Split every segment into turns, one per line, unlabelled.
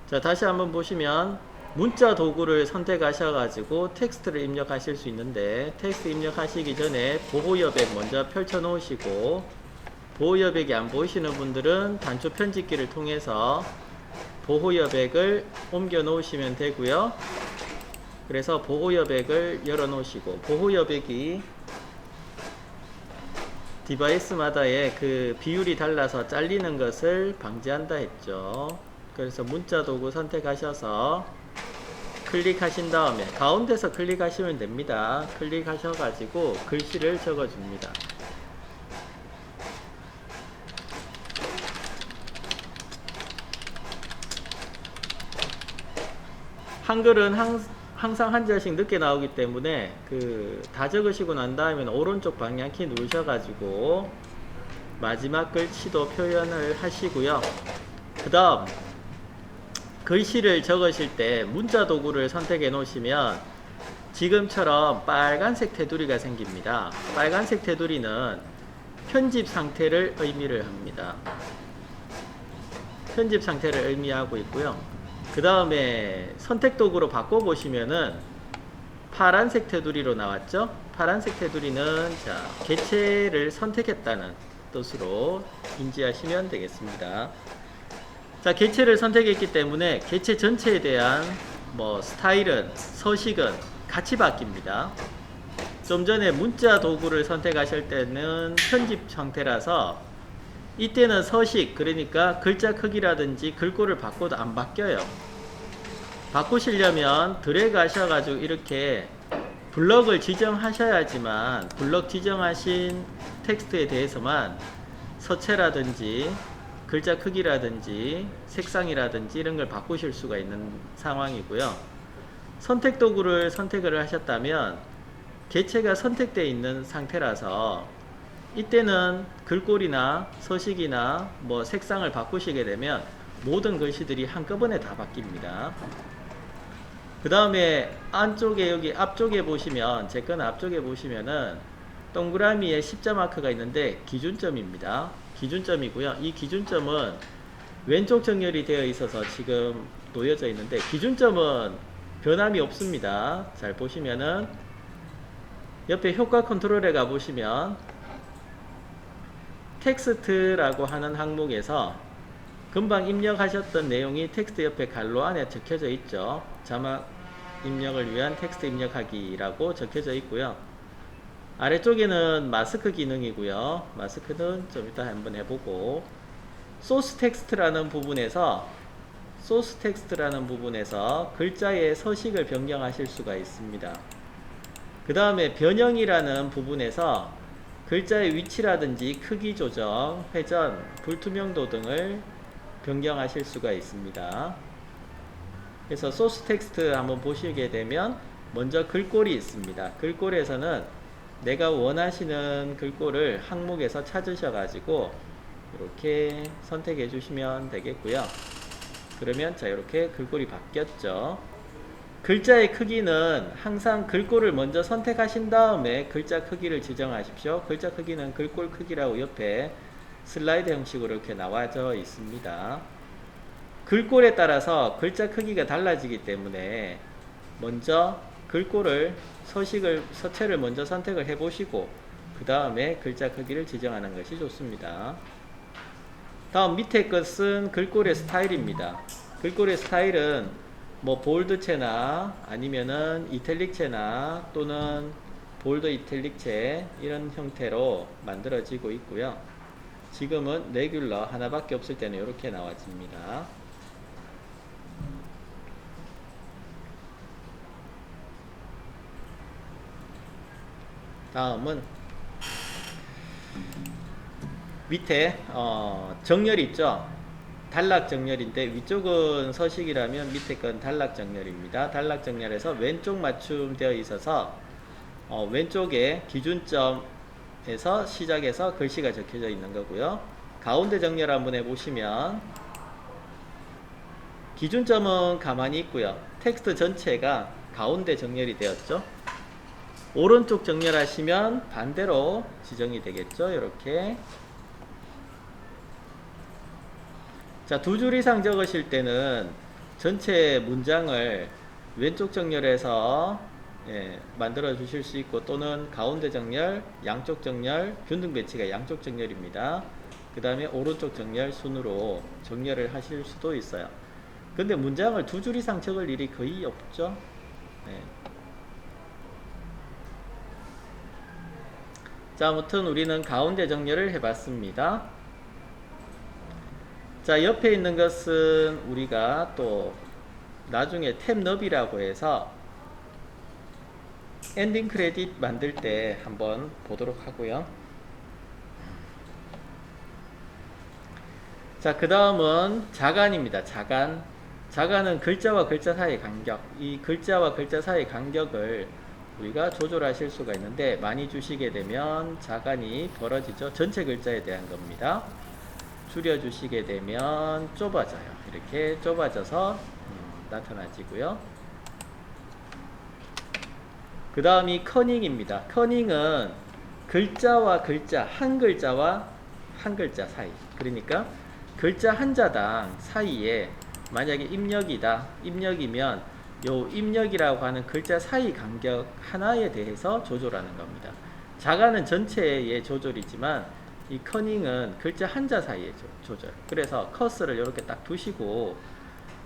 자, 다시 한번 보시면 문자 도구를 선택하셔가지고 텍스트를 입력하실 수 있는데, 텍스트 입력하시기 전에 보호 여백 먼저 펼쳐 놓으시고, 보호 여백이 안 보이시는 분들은 단추 편집기를 통해서 보호 여백을 옮겨 놓으시면 되고요. 그래서 보호 여백을 열어 놓으시고, 보호 여백이 디바이스마다의 그 비율이 달라서 잘리는 것을 방지한다 했죠. 그래서 문자 도구 선택하셔서 클릭하신 다음에 가운데서 클릭하시면 됩니다. 클릭하셔가지고 글씨를 적어줍니다. 한글은 항상 한 자씩 늦게 나오기 때문에 다 적으시고 난 다음에는 오른쪽 방향키 누르셔가지고 마지막 글씨도 표현을 하시고요. 그 다음 글씨를 적으실 때 문자 도구를 선택해 놓으시면 지금처럼 빨간색 테두리가 생깁니다. 빨간색 테두리는 편집 상태를 의미를 합니다. 편집 상태를 의미하고 있고요. 그 다음에 선택 도구로 바꿔보시면은 파란색 테두리로 나왔죠? 파란색 테두리는 개체를 선택했다는 뜻으로 인지하시면 되겠습니다. 자, 개체를 선택했기 때문에 개체 전체에 대한 스타일은, 서식은 같이 바뀝니다. 좀 전에 문자 도구를 선택하실 때는 편집 상태라서 이때는 서식, 그러니까 글자 크기라든지 글꼴을 바꿔도 안 바뀌어요. 바꾸시려면 드래그 하셔가지고 이렇게 블럭을 지정하셔야지만 블럭 지정하신 텍스트에 대해서만 서체라든지 글자 크기라든지 색상이라든지 이런 걸 바꾸실 수가 있는 상황이고요. 선택 도구를 선택을 하셨다면 개체가 선택되어 있는 상태라서 이때는 글꼴이나 서식이나 색상을 바꾸시게 되면 모든 글씨들이 한꺼번에 다 바뀝니다. 그 다음에 안쪽에 여기 앞쪽에 보시면, 제 거는 앞쪽에 보시면은 동그라미에 십자 마크가 있는데 기준점입니다. 기준점이고요. 이 기준점은 왼쪽 정렬이 되어 있어서 지금 놓여져 있는데 기준점은 변함이 없습니다. 잘 보시면은 옆에 효과 컨트롤에 가보시면 텍스트라고 하는 항목에서 금방 입력하셨던 내용이 텍스트 옆에 갈로 안에 적혀져 있죠. 자막 입력을 위한 텍스트 입력하기라고 적혀져 있고요. 아래쪽에는 마스크 기능이고요. 마스크는 좀 이따 한번 해보고, 소스 텍스트라는 부분에서 글자의 서식을 변경하실 수가 있습니다. 그 다음에 변형이라는 부분에서 글자의 위치라든지 크기 조정, 회전, 불투명도 등을 변경하실 수가 있습니다. 그래서 소스 텍스트 한번 보시게 되면 먼저 글꼴이 있습니다. 글꼴에서는 내가 원하시는 글꼴을 항목에서 찾으셔가지고 이렇게 선택해 주시면 되겠고요. 그러면 이렇게 글꼴이 바뀌었죠. 글자의 크기는 항상 글꼴을 먼저 선택하신 다음에 글자 크기를 지정하십시오. 글자 크기는 글꼴 크기라고 옆에 슬라이드 형식으로 이렇게 나와져 있습니다. 글꼴에 따라서 글자 크기가 달라지기 때문에 먼저 글꼴을, 서체를 먼저 선택을 해 보시고 그 다음에 글자 크기를 지정하는 것이 좋습니다. 다음 밑에 것은 글꼴의 스타일입니다. 글꼴의 스타일은 볼드체나 아니면은 이탈릭체나 또는 볼드 이탈릭체 이런 형태로 만들어지고 있고요. 지금은 레귤러 하나밖에 없을 때는 이렇게 나와집니다. 다음은 밑에 정렬 있죠. 단락 정렬인데 위쪽은 서식이라면 밑에 건 단락 정렬입니다. 단락 정렬에서 왼쪽 맞춤되어 있어서 왼쪽에 기준점에서 시작해서 글씨가 적혀져 있는 거고요. 가운데 정렬 한번 해보시면 기준점은 가만히 있고요. 텍스트 전체가 가운데 정렬이 되었죠. 오른쪽 정렬하시면 반대로 지정이 되겠죠. 이렇게. 자, 두 줄 이상 적으실 때는 전체 문장을 왼쪽 정렬해서 만들어 주실 수 있고, 또는 가운데 정렬, 양쪽 정렬, 균등 배치가 양쪽 정렬입니다. 그 다음에 오른쪽 정렬 순으로 정렬을 하실 수도 있어요. 근데 문장을 두 줄 이상 적을 일이 거의 없죠. 네. 자, 아무튼 우리는 가운데 정렬을 해봤습니다. 자, 옆에 있는 것은 우리가 또 나중에 탭 너비라고 해서 엔딩 크레딧 만들 때 한번 보도록 하고요. 자, 그 다음은 자간입니다. 자간은 글자와 글자 사이의 간격. 이 글자와 글자 사이의 간격을 우리가 조절하실 수가 있는데, 많이 주시게 되면 자간이 벌어지죠. 전체 글자에 대한 겁니다. 줄여주시게 되면 좁아져요. 이렇게 좁아져서 나타나지고요. 그 다음이 커닝입니다. 커닝은 글자와 글자, 한 글자와 한 글자 사이, 그러니까 글자 한자당 사이에 만약에 입력이다, 입력이면 요 입력이라고 하는 글자 사이 간격 하나에 대해서 조절하는 겁니다. 자가는 전체의 조절이지만 이 커닝은 글자 한자 사이의 조절. 그래서 커서를 이렇게 딱 두시고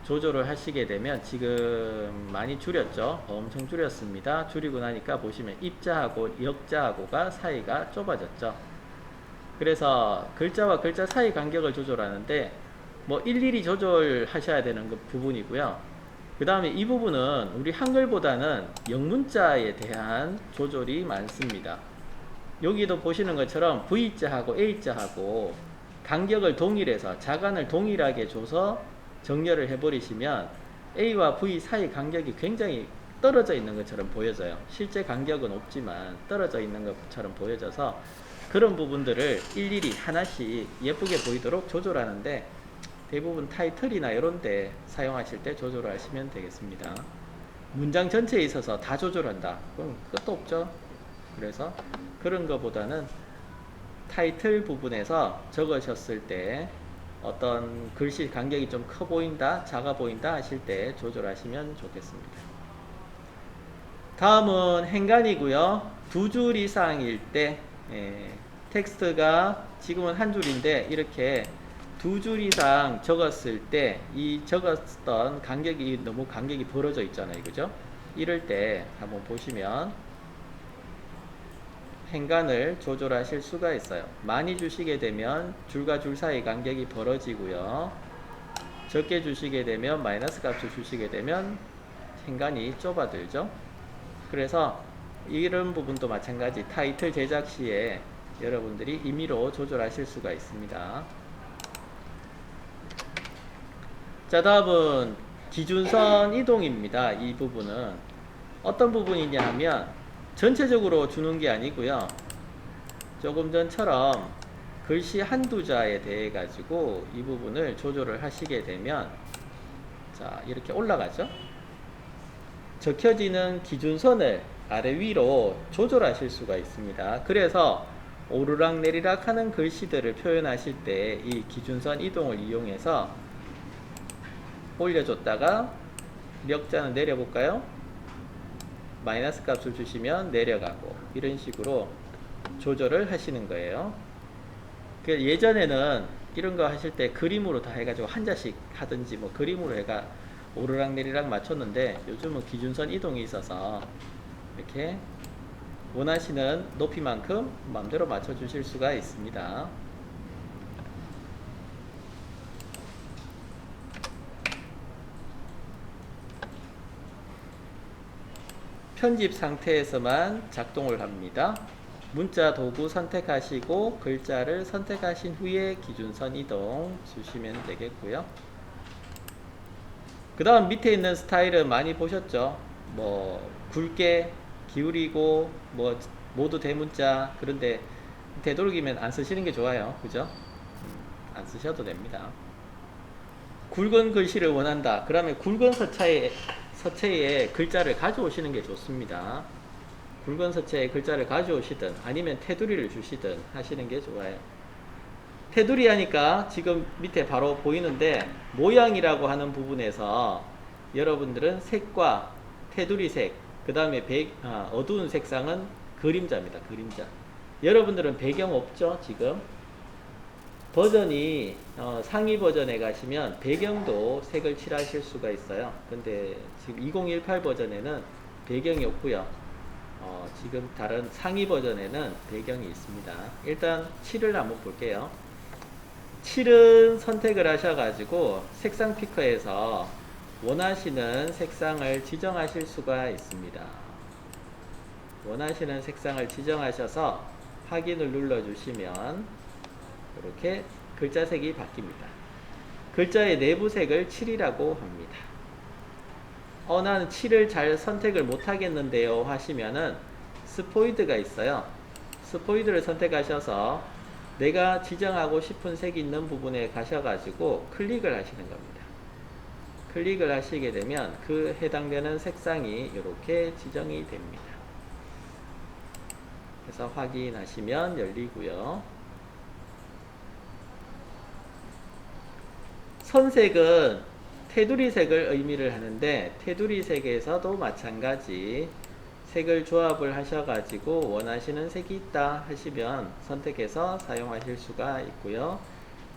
조절을 하시게 되면, 지금 많이 줄였죠. 엄청 줄였습니다. 줄이고 나니까 보시면 입자하고 역자하고가 사이가 좁아졌죠. 그래서 글자와 글자 사이 간격을 조절하는데 뭐 일일이 조절하셔야 되는 부분이고요. 그 다음에 이 부분은 우리 한글보다는 영문자에 대한 조절이 많습니다. 여기도 보시는 것처럼 V자하고 A자하고 간격을 동일해서 자간을 동일하게 줘서 정렬을 해버리시면 A와 V 사이 간격이 굉장히 떨어져 있는 것처럼 보여져요. 실제 간격은 없지만 떨어져 있는 것처럼 보여져서 그런 부분들을 일일이 하나씩 예쁘게 보이도록 조절하는데, 대부분 타이틀이나 이런 데 사용하실 때 조절을 하시면 되겠습니다. 문장 전체에 있어서 다 조절한다, 그럼 끝도 없죠. 그래서 그런 것보다는 타이틀 부분에서 적으셨을 때 어떤 글씨 간격이 좀 커 보인다, 작아 보인다 하실 때 조절하시면 좋겠습니다. 다음은 행간이고요. 두 줄 이상일 때 텍스트가 지금은 한 줄인데 이렇게 두 줄 이상 적었을 때 이 적었던 간격이 너무 간격이 벌어져 있잖아요, 그죠? 이럴 때 한번 보시면 행간을 조절하실 수가 있어요. 많이 주시게 되면 줄과 줄 사이 간격이 벌어지고요. 적게 주시게 되면, 마이너스 값을 주시게 되면 행간이 좁아들죠. 그래서 이런 부분도 마찬가지 타이틀 제작 시에 여러분들이 임의로 조절하실 수가 있습니다. 자, 다음은 기준선 이동입니다. 이 부분은 어떤 부분이냐 하면 전체적으로 주는 게 아니고요. 조금 전처럼 글씨 한두 자에 대해 가지고 이 부분을 조절을 하시게 되면, 자, 이렇게 올라가죠. 적혀지는 기준선을 아래 위로 조절하실 수가 있습니다. 그래서 오르락 내리락 하는 글씨들을 표현하실 때 이 기준선 이동을 이용해서 올려줬다가 멱자는 내려볼까요? 마이너스 값을 주시면 내려가고, 이런 식으로 조절을 하시는 거예요. 예전에는 이런 거 하실 때 그림으로 다 해가지고 한자씩 하든지 뭐 그림으로 해가 오르락 내리락 맞췄는데, 요즘은 기준선 이동이 있어서 이렇게 원하시는 높이만큼 마음대로 맞춰 주실 수가 있습니다. 편집 상태에서만 작동을 합니다. 문자 도구 선택하시고 글자를 선택하신 후에 기준선 이동 주시면 되겠고요. 그 다음 밑에 있는 스타일은 많이 보셨죠? 뭐 굵게 기울이고 뭐 모두 대문자, 그런데 되도록이면 안 쓰시는 게 좋아요, 그죠? 안 쓰셔도 됩니다. 굵은 글씨를 원한다, 그러면 굵은 서체에 글자를 가져오시는 게 좋습니다. 굵은 서체에 글자를 가져오시든 아니면 테두리를 주시든 하시는 게 좋아요. 테두리 하니까 지금 밑에 바로 보이는데 모양이라고 하는 부분에서 여러분들은 색과 테두리 색, 그 다음에 어두운 색상은 그림자입니다. 그림자. 여러분들은 배경 없죠? 지금 버전이 상위 버전에 가시면 배경도 색을 칠하실 수가 있어요. 근데 지금 2018 버전에는 배경이 없고요. 지금 다른 상위 버전에는 배경이 있습니다. 일단 칠을 한번 볼게요. 칠은 선택을 하셔가지고 색상 피커에서 원하시는 색상을 지정하실 수가 있습니다. 원하시는 색상을 지정하셔서 확인을 눌러주시면 이렇게 글자색이 바뀝니다. 글자의 내부색을 칠이라고 합니다. 나는 칠을 잘 선택을 못하겠는데요 하시면은 스포이드가 있어요. 스포이드를 선택하셔서 내가 지정하고 싶은 색이 있는 부분에 가셔가지고 클릭을 하시는 겁니다. 클릭을 하시게 되면 그 해당되는 색상이 이렇게 지정이 됩니다. 그래서 확인하시면 열리고요. 선색은 테두리 색을 의미를 하는데 테두리 색에서도 마찬가지 색을 조합을 하셔가지고 원하시는 색이 있다 하시면 선택해서 사용하실 수가 있고요.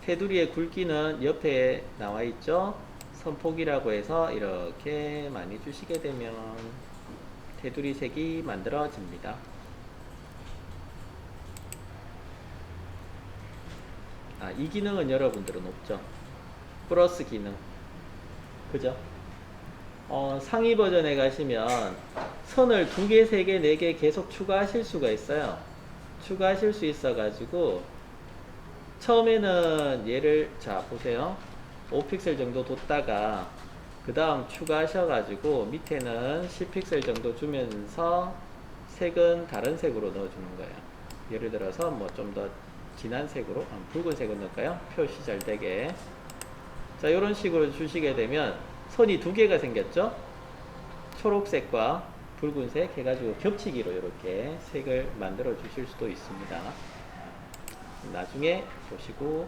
테두리의 굵기는 옆에 나와 있죠. 선폭이라고 해서 이렇게 많이 주시게 되면 테두리 색이 만들어집니다. 이 기능은 여러분들은 없죠. 플러스 기능. 그죠? 상위 버전에 가시면 선을 2개, 3개, 4개 계속 추가하실 수가 있어요. 추가하실 수 있어 가지고 처음에는 얘를 보세요. 5픽셀 정도 뒀다가 그 다음 추가하셔 가지고 밑에는 10픽셀 정도 주면서 색은 다른 색으로 넣어주는 거예요. 예를 들어서 뭐 좀 더 진한 색으로 붉은색을 넣을까요? 표시 잘 되게. 자, 이런 식으로 주시게 되면 선이 2개가 생겼죠? 초록색과 붉은색 해가지고 겹치기로 이렇게 색을 만들어 주실 수도 있습니다. 나중에 보시고,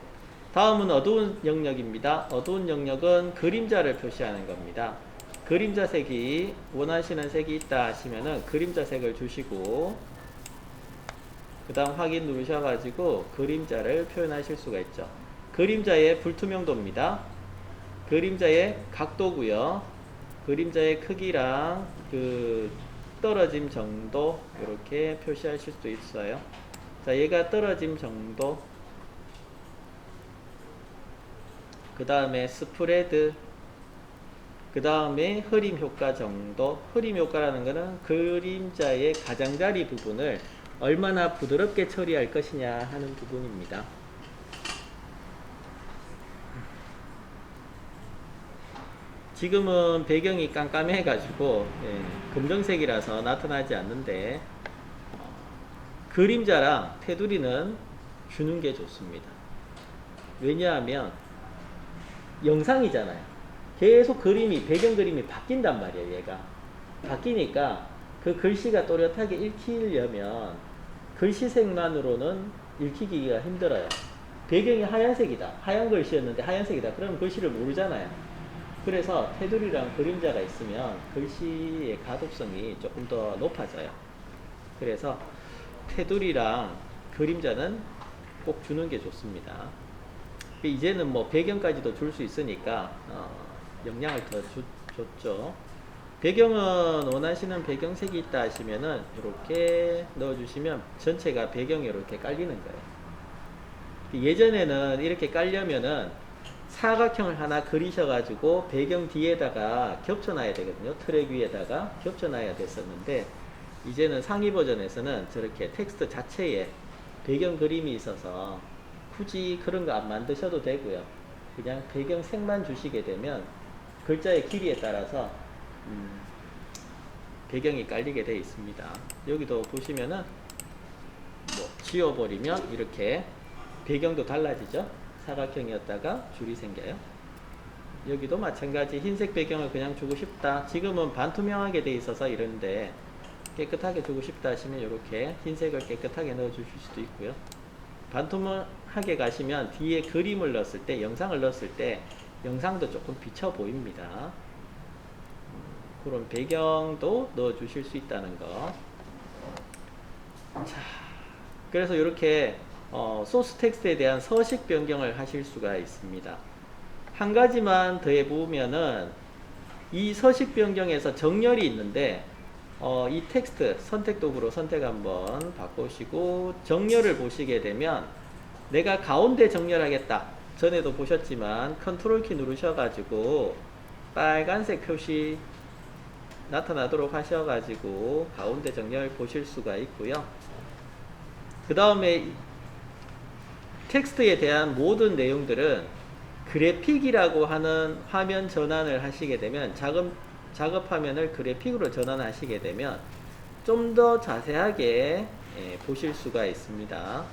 다음은 어두운 영역입니다. 어두운 영역은 그림자를 표시하는 겁니다. 그림자 색이 원하시는 색이 있다 하시면은 그림자 색을 주시고 그 다음 확인 누르셔가지고 그림자를 표현하실 수가 있죠. 그림자의 불투명도입니다. 그림자의 각도고요. 그림자의 크기랑 그 떨어짐 정도 이렇게 표시하실 수 있어요. 자, 얘가 떨어짐 정도. 그 다음에 스프레드. 그 다음에 흐림 효과 정도. 흐림 효과라는 것은 그림자의 가장자리 부분을 얼마나 부드럽게 처리할 것이냐 하는 부분입니다. 지금은 배경이 깜깜해 가지고 검정색이라서 나타나지 않는데 그림자랑 테두리는 주는 게 좋습니다. 왜냐하면 영상이잖아요. 계속 배경 그림이 바뀐단 말이에요. 얘가 바뀌니까 그 글씨가 또렷하게 읽히려면 글씨색만으로는 읽히기가 힘들어요. 배경이 하얀색이다. 하얀 글씨였는데 하얀색이다. 그러면 글씨를 모르잖아요. 그래서 테두리랑 그림자가 있으면 글씨의 가독성이 조금 더 높아져요. 그래서 테두리랑 그림자는 꼭 주는 게 좋습니다. 이제는 뭐 배경까지도 줄 수 있으니까 영향을 더 줬죠. 배경은 원하시는 배경색이 있다 하시면은 이렇게 넣어주시면 전체가 배경이 이렇게 깔리는 거예요. 예전에는 이렇게 깔려면은 사각형을 하나 그리셔가지고 배경 뒤에다가 겹쳐놔야 되거든요. 트랙 위에다가 겹쳐놔야 됐었는데 이제는 상위 버전에서는 저렇게 텍스트 자체에 배경 그림이 있어서 굳이 그런 거 안 만드셔도 되고요. 그냥 배경색만 주시게 되면 글자의 길이에 따라서 배경이 깔리게 되어 있습니다. 여기도 보시면은 뭐 지워버리면 이렇게 배경도 달라지죠. 사각형이었다가 줄이 생겨요. 여기도 마찬가지 흰색 배경을 그냥 주고 싶다. 지금은 반투명하게 되어 있어서 이런데 깨끗하게 주고 싶다 하시면 이렇게 흰색을 깨끗하게 넣어 주실 수도 있고요. 반투명한 하게 가시면 뒤에 그림을 넣었을 때, 영상을 넣었을 때 영상도 조금 비쳐 보입니다. 그런 배경도 넣어 주실 수 있다는 거. 자, 그래서 이렇게 소스 텍스트에 대한 서식 변경을 하실 수가 있습니다. 한 가지만 더 해보면은 이 서식 변경에서 정렬이 있는데 이 텍스트 선택 도구로 선택 한번 바꾸시고 정렬을 보시게 되면 내가 가운데 정렬하겠다. 전에도 보셨지만 컨트롤 키 누르셔가지고 빨간색 표시 나타나도록 하셔가지고 가운데 정렬 보실 수가 있고요. 그 다음에 텍스트에 대한 모든 내용들은 그래픽이라고 하는 화면 전환을 하시게 되면 작업 화면을 그래픽으로 전환하시게 되면 좀 더 자세하게 보실 수가 있습니다.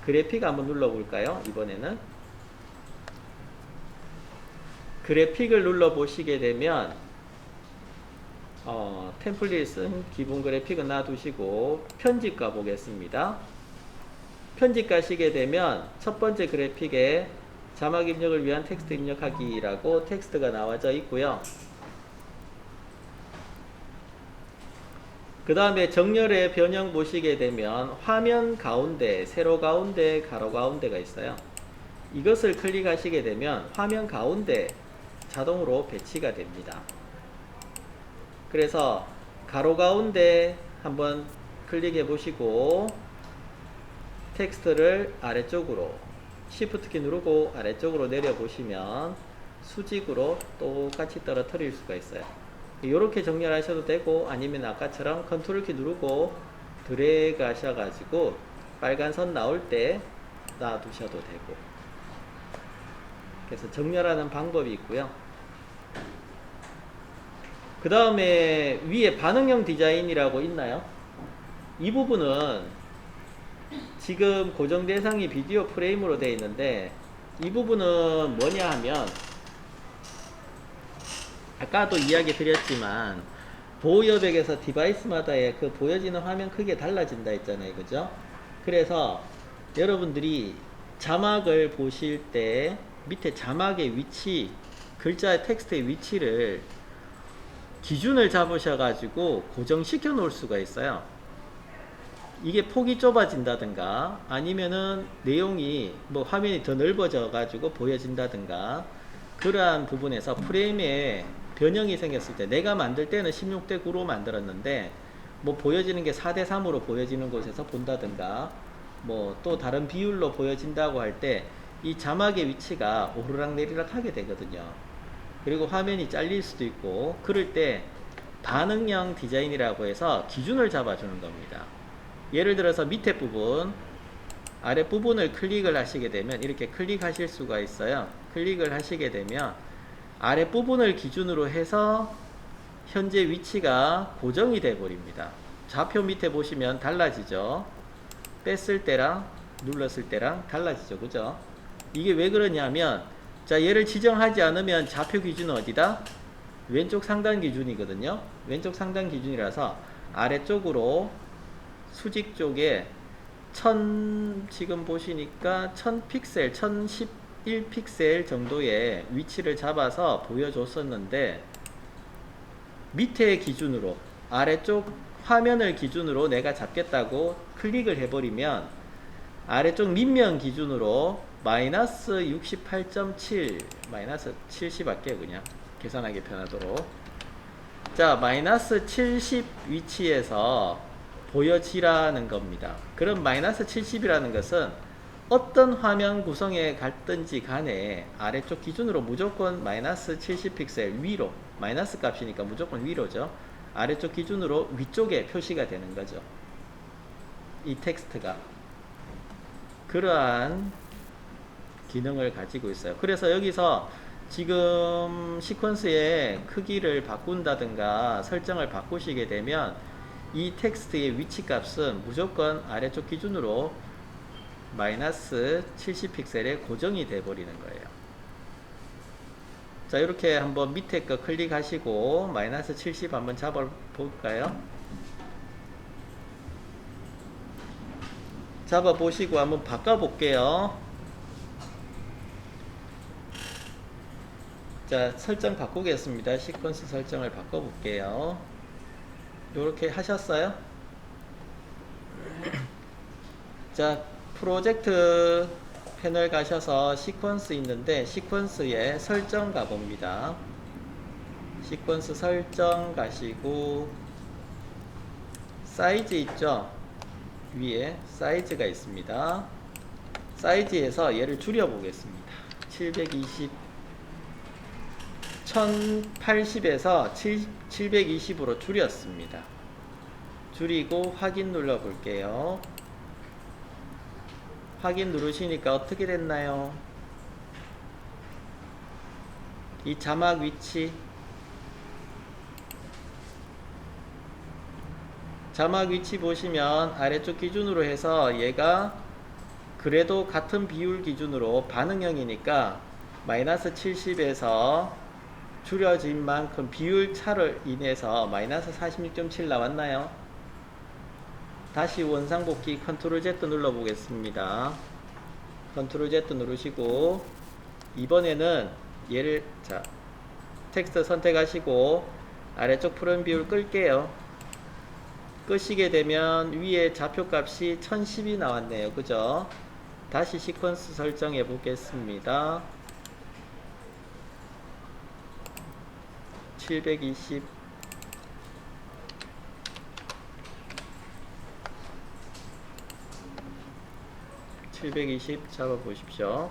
그래픽 한번 눌러볼까요? 이번에는 그래픽을 눌러 보시게 되면 템플릿은 기본 그래픽은 놔두시고 편집 가보겠습니다. 편집 가시게 되면 첫 번째 그래픽에 자막 입력을 위한 텍스트 입력하기라고 텍스트가 나와져 있고요. 그 다음에 정렬의 변형 보시게 되면 화면 가운데, 세로 가운데, 가로 가운데가 있어요. 이것을 클릭하시게 되면 화면 가운데 자동으로 배치가 됩니다. 그래서 가로 가운데 한번 클릭해 보시고 텍스트를 아래쪽으로 Shift 키 누르고 아래쪽으로 내려 보시면 수직으로 똑같이 떨어뜨릴 수가 있어요. 이렇게 정렬하셔도 되고 아니면 아까처럼 컨트롤 키 누르고 드래그 하셔가지고 빨간 선 나올 때 놔두셔도 되고, 그래서 정렬하는 방법이 있고요. 그 다음에 위에 반응형 디자인이라고 있나요? 이 부분은 지금 고정 대상이 비디오 프레임으로 되어 있는데 이 부분은 뭐냐 하면 아까도 이야기 드렸지만 보호 여백에서 디바이스마다의 그 보여지는 화면 크기가 달라진다 했잖아요. 그죠? 그래서 여러분들이 자막을 보실 때 밑에 자막의 위치, 글자의 텍스트의 위치를 기준을 잡으셔가지고 고정시켜 놓을 수가 있어요. 이게 폭이 좁아진다든가 아니면은 내용이 뭐 화면이 더 넓어져 가지고 보여진다든가 그러한 부분에서 프레임에 변형이 생겼을 때 내가 만들 때는 16대 9로 만들었는데 뭐 보여지는 게 4대 3으로 보여지는 곳에서 본다든가 뭐 또 다른 비율로 보여진다고 할 때 이 자막의 위치가 오르락 내리락 하게 되거든요. 그리고 화면이 잘릴 수도 있고 그럴 때 반응형 디자인이라고 해서 기준을 잡아주는 겁니다. 예를 들어서 밑에 부분, 아래 부분을 클릭을 하시게 되면 이렇게 클릭하실 수가 있어요. 클릭을 하시게 되면 아래 부분을 기준으로 해서 현재 위치가 고정이 돼 버립니다. 좌표 밑에 보시면 달라지죠. 뺐을 때랑 눌렀을 때랑 달라지죠. 그죠? 이게 왜 그러냐면 자, 얘를 지정하지 않으면 좌표 기준은 어디다? 왼쪽 상단 기준이거든요. 왼쪽 상단 기준이라서 아래쪽으로 수직 쪽에 지금 보시니까 1000픽셀, 1011픽셀 정도의 위치를 잡아서 보여줬었는데 밑에 기준으로 아래쪽 화면을 기준으로 내가 잡겠다고 클릭을 해버리면 아래쪽 밑면 기준으로 마이너스 68.7 마이너스 70 할게요. 그냥 계산하기 편하도록. 자, 마이너스 70 위치에서 보여지라는 겁니다. 그럼 마이너스 70이라는 것은 어떤 화면 구성에 갔든지 간에 아래쪽 기준으로 무조건 마이너스 70픽셀 위로, 마이너스 값이니까 무조건 위로죠. 아래쪽 기준으로 위쪽에 표시가 되는 거죠. 이 텍스트가 그러한 기능을 가지고 있어요. 그래서 여기서 지금 시퀀스의 크기를 바꾼다든가 설정을 바꾸시게 되면 이 텍스트의 위치 값은 무조건 아래쪽 기준으로 마이너스 70픽셀에 고정이 돼 버리는 거예요. 자, 이렇게 한번 밑에 거 클릭하시고 마이너스 70 한번 잡아 볼까요? 잡아 보시고 한번 바꿔 볼게요. 자, 설정 바꾸겠습니다. 시퀀스 설정을 바꿔 볼게요. 요렇게 하셨어요? 자, 프로젝트 패널 가셔서 시퀀스 있는데 시퀀스에 설정 가봅니다. 시퀀스 설정 가시고 사이즈 있죠? 위에 사이즈가 있습니다. 사이즈에서 얘를 줄여 보겠습니다. 720 1080에서 720으로 줄였습니다. 줄이고 확인 눌러 볼게요. 확인 누르시니까 어떻게 됐나요? 이 자막 위치 보시면 아래쪽 기준으로 해서 얘가 그래도 같은 비율 기준으로 반응형이니까 마이너스 70에서 줄여진 만큼 비율 차를 인해서 마이너스 46.7 나왔나요? 다시 원상복귀 컨트롤 Z 눌러 보겠습니다. 컨트롤 Z 누르시고 이번에는 얘를 자 텍스트 선택하시고 아래쪽 푸른 비율 끌게요. 끄시게 되면 위에 좌표값이 1010이 나왔네요. 그죠? 다시 시퀀스 설정해 보겠습니다. 720 720 잡아 보십시오.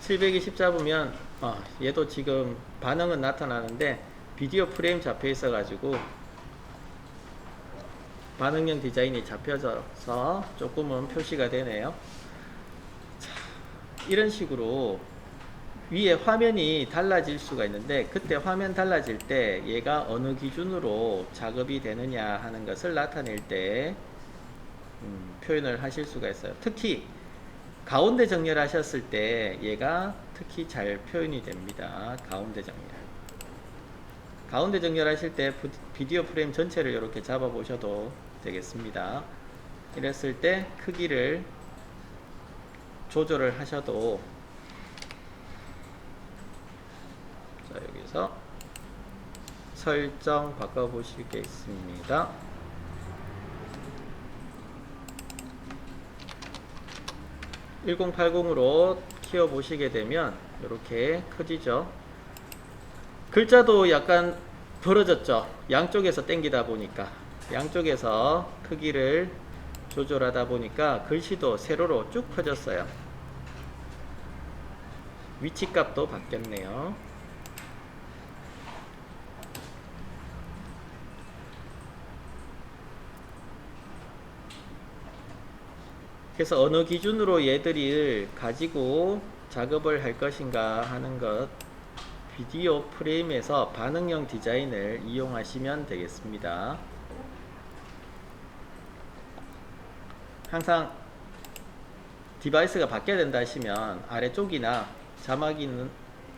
720 잡으면 얘도 지금 반응은 나타나는데 비디오 프레임 잡혀 있어 가지고 반응형 디자인이 잡혀져서 조금은 표시가 되네요. 자, 이런 식으로 위에 화면이 달라질 수가 있는데 그때 화면 달라질 때 얘가 어느 기준으로 작업이 되느냐 하는 것을 나타낼 때 표현을 하실 수가 있어요. 특히 가운데 정렬하셨을 때 얘가 특히 잘 표현이 됩니다. 가운데 정렬하실 때 비디오 프레임 전체를 이렇게 잡아 보셔도 되겠습니다. 이랬을 때 크기를 조절을 하셔도 자, 여기서 설정 바꿔 보시겠습니다. (1080으로) 키워 보시게 되면 이렇게 커지죠. 글자도 약간 벌어졌죠. 양쪽에서 당기다 보니까 양쪽에서 크기를 조절하다 보니까 글씨도 세로로 쭉 커졌어요. 위치값도 바뀌었네요. 그래서 어느 기준으로 얘들을 가지고 작업을 할 것인가 하는 것 비디오 프레임에서 반응형 디자인을 이용하시면 되겠습니다. 항상 디바이스가 바뀌어야 된다 하시면 아래쪽이나 자막이 있는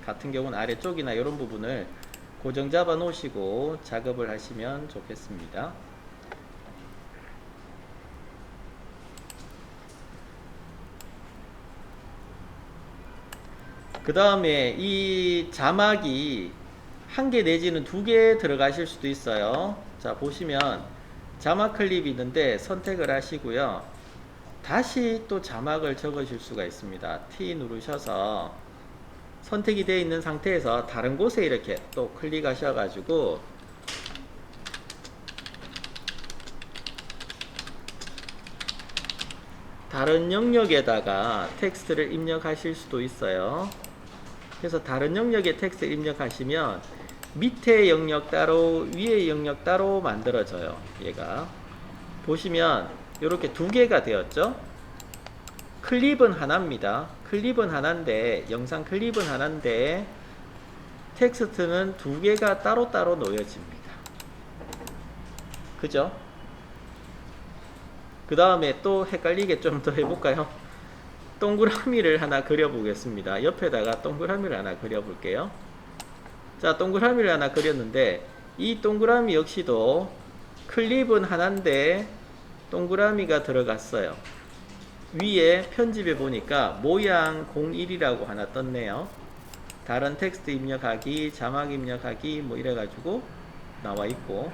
같은 경우는 아래쪽이나 이런 부분을 고정 잡아 놓으시고 작업을 하시면 좋겠습니다. 그 다음에 이 자막이 한 개 내지는 두 개 들어가실 수도 있어요. 자, 보시면 자막 클립이 있는데 선택을 하시고요. 다시 또 자막을 적으실 수가 있습니다. T 누르셔서 선택이 되어 있는 상태에서 다른 곳에 이렇게 또 클릭하셔 가지고 다른 영역에다가 텍스트를 입력하실 수도 있어요. 그래서 다른 영역에 텍스트를 입력하시면 밑에 영역 따로 위에 영역 따로 만들어져요. 얘가 보시면 이렇게 두 개가 되었죠. 클립은 하나입니다. 클립은 하나인데 영상 클립은 하나인데 텍스트는 두 개가 따로따로 놓여집니다. 그죠? 그 다음에 또 헷갈리게 좀 더 해볼까요? 동그라미를 하나 그려보겠습니다. 옆에다가 동그라미를 하나 그려볼게요. 자, 동그라미를 하나 그렸는데 이 동그라미 역시도 클립은 하나인데 동그라미가 들어갔어요. 위에 편집해 보니까 모양 01이라고 하나 떴네요. 다른 텍스트 입력하기, 자막 입력하기 뭐 이래가지고 나와 있고,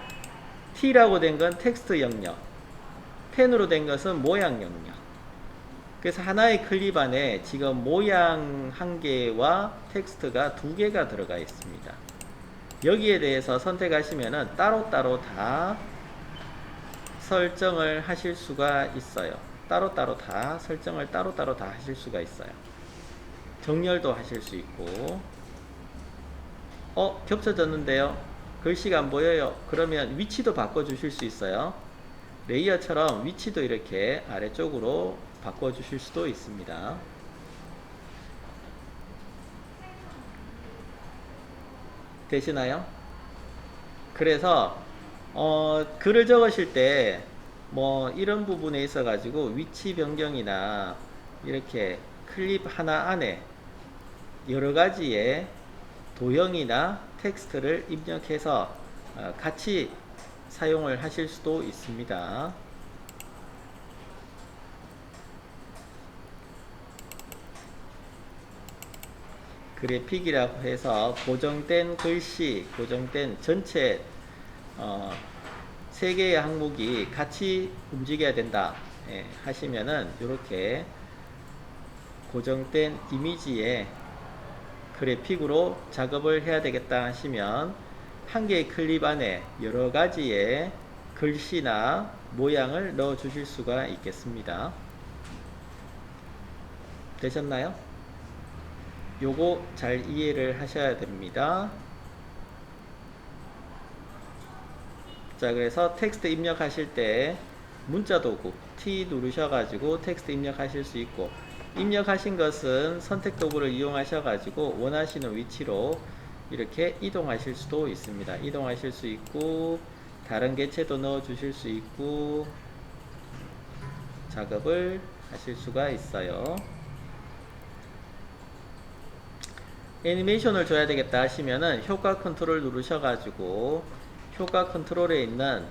T라고 된 건 텍스트 영역, 펜으로 된 것은 모양 영역. 그래서 하나의 클립 안에 지금 모양 한 개와 텍스트가 두 개가 들어가 있습니다. 여기에 대해서 선택하시면은 따로따로 다 설정을 하실 수가 있어요. 따로따로 다 설정을 따로따로 다 하실 수가 있어요. 정렬도 하실 수 있고, 겹쳐졌는데요. 글씨가 안 보여요. 그러면 위치도 바꿔주실 수 있어요. 레이어처럼 위치도 이렇게 아래쪽으로 바꿔주실 수도 있습니다. 되시나요? 그래서 글을 적으실 때 뭐 이런 부분에 있어 가지고 위치 변경이나 이렇게 클립 하나 안에 여러 가지의 도형이나 텍스트를 입력해서 같이 사용을 하실 수도 있습니다. 그래픽이라고 해서 고정된 글씨, 고정된 전체 3개의 항목이 같이 움직여야 된다 하시면은 이렇게 고정된 이미지에 그래픽으로 작업을 해야 되겠다 하시면 한 개의 클립 안에 여러 가지의 글씨나 모양을 넣어 주실 수가 있겠습니다. 되셨나요? 요거 잘 이해를 하셔야 됩니다. 자, 그래서 텍스트 입력하실 때 문자 도구 T 누르셔가지고 텍스트 입력하실 수 있고, 입력하신 것은 선택 도구를 이용하셔가지고 원하시는 위치로 이렇게 이동하실 수도 있습니다. 이동하실 수 있고, 다른 개체도 넣어 주실 수 있고, 작업을 하실 수가 있어요. 애니메이션을 줘야 되겠다 하시면은 효과 컨트롤 누르셔가지고 효과 컨트롤에 있는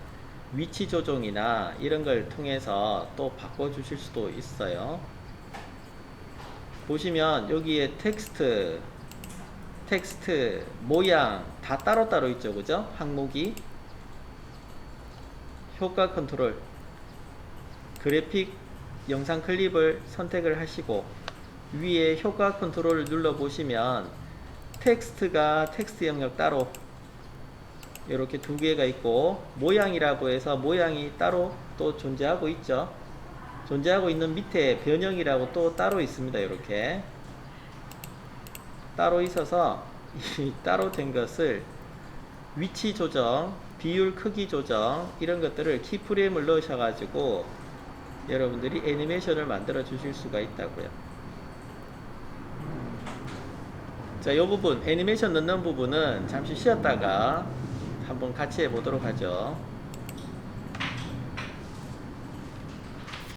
위치 조정이나 이런 걸 통해서 또 바꿔주실 수도 있어요. 보시면 여기에 텍스트, 모양 다 따로따로 있죠. 그죠? 항목이. 효과 컨트롤, 그래픽 영상 클립을 선택을 하시고 위에 효과 컨트롤을 눌러 보시면 텍스트가 텍스트 영역 따로 이렇게 두 개가 있고, 모양이라고 해서 모양이 따로 또 존재하고 있죠. 존재하고 있는 밑에 변형이라고 또 따로 있습니다. 이렇게 따로 있어서 이 따로 된 것을 위치 조정, 비율 크기 조정 이런 것들을 키프레임을 넣으셔가지고 여러분들이 애니메이션을 만들어 주실 수가 있다고요. 자, 이 부분 애니메이션 넣는 부분은 잠시 쉬었다가 한번 같이 해보도록 하죠.